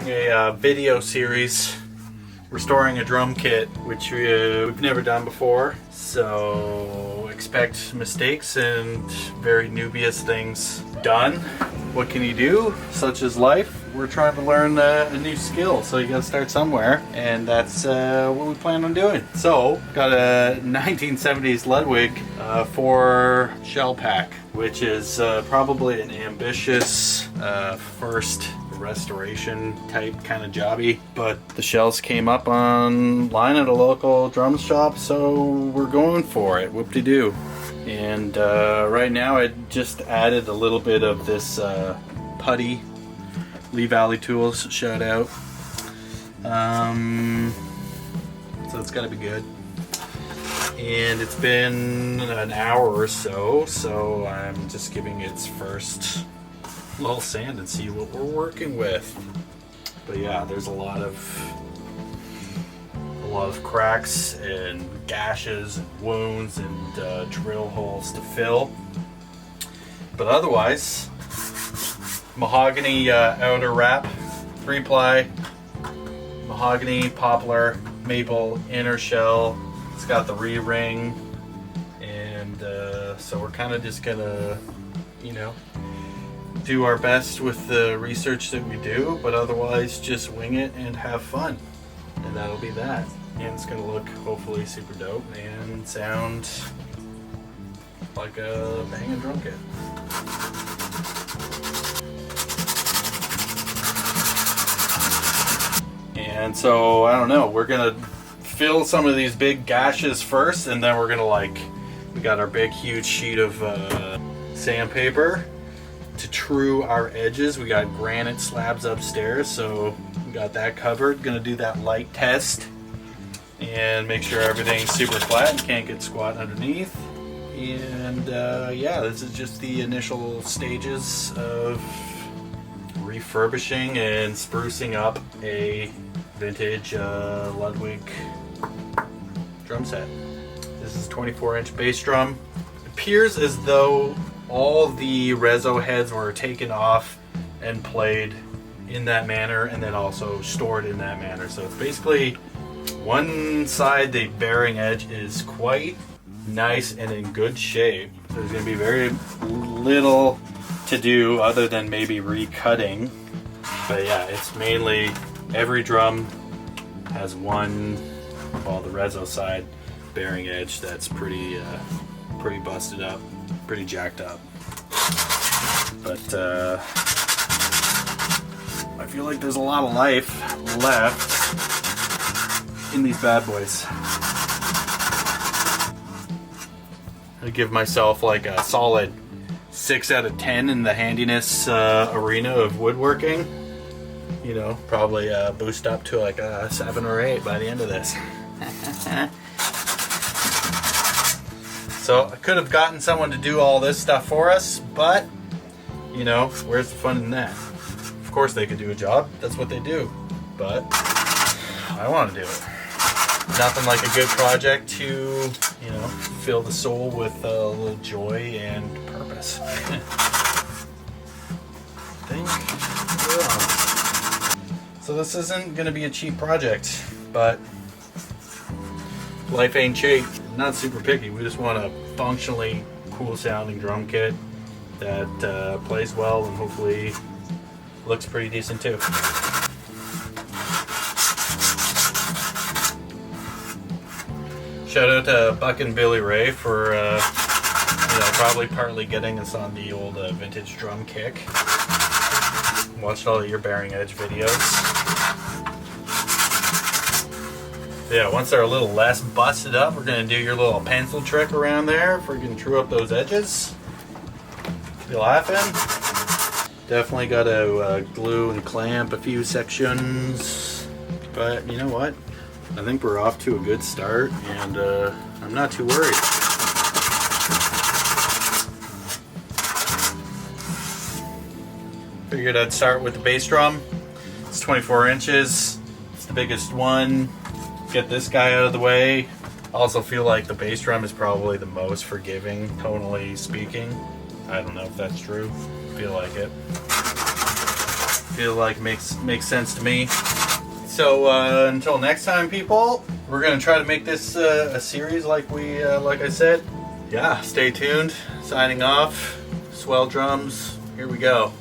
doing a video series restoring a drum kit, which we've never done before. So expect mistakes and very dubious things done. What can you do? Such is life. We're trying to learn a new skill, so you gotta start somewhere, and that's what we plan on doing. So, got a 1970s Ludwig for shell pack, which is probably an ambitious first restoration type kind of jobby, but the shells came up online at a local drum shop, so we're going for it. Whoop-de-doo. And right now I just added a little bit of this putty. Lee Valley Tools, shout out. So it's gotta be good. And it's been an hour or so, so I'm just giving it its first little sand and see what we're working with. But yeah, there's a lot of cracks and gashes and wounds and drill holes to fill. But otherwise, mahogany outer wrap, 3-ply, mahogany, poplar, maple inner shell. It's got the re-ring, and so we're kind of just gonna, do our best with the research that we do, but otherwise just wing it and have fun, and that'll be that. And it's gonna look hopefully super dope and sound like a banging drum kit. And so, I don't know, we're gonna fill some of these big gashes first, and then we're gonna we got our big huge sheet of sandpaper to true our edges. We got granite slabs upstairs, so we got that covered. Gonna do that light test and make sure everything's super flat and can't get squat underneath. And yeah, this is just the initial stages of refurbishing and sprucing up a vintage Ludwig drum set. This is a 24-inch bass drum. It appears as though all the reso heads were taken off and played in that manner, and then also stored in that manner. So it's basically one side, the bearing edge is quite nice and in good shape. There's going to be very little to do other than maybe recutting. But yeah, it's mainly every drum has one, well, the reso side bearing edge that's pretty busted up, pretty jacked up. But I feel like there's a lot of life left in these bad boys. I give myself like a solid 6 out of 10 in the handiness arena of woodworking. Probably boost up to like a 7 or 8 by the end of this. So I could have gotten someone to do all this stuff for us, but where's the fun in that? Of course they could do a job, that's what they do, but I want to do it. Nothing like a good project to, fill the soul with a little joy and purpose. So this isn't going to be a cheap project, but life ain't cheap. Not super picky. We just want a functionally cool sounding drum kit that plays well and hopefully looks pretty decent too. Shout out to Buckin Billy Ray for probably partly getting us on the old vintage drum kick. Watched all of your bearing edge videos. Yeah, once they're a little less busted up, we're gonna do your little pencil trick around there if we can true up those edges. You laughing? Definitely got to glue and clamp a few sections, but you know what? I think we're off to a good start, and I'm not too worried. Figured I'd start with the bass drum. It's 24 inches. It's the biggest one. Get this guy out of the way. I also feel like the bass drum is probably the most forgiving, tonally speaking. I don't know if that's true. I feel like it. feel like makes sense to me. So until next time, people, we're gonna try to make this a series like I said. Yeah, stay tuned. Signing off. Swell drums. Here we go.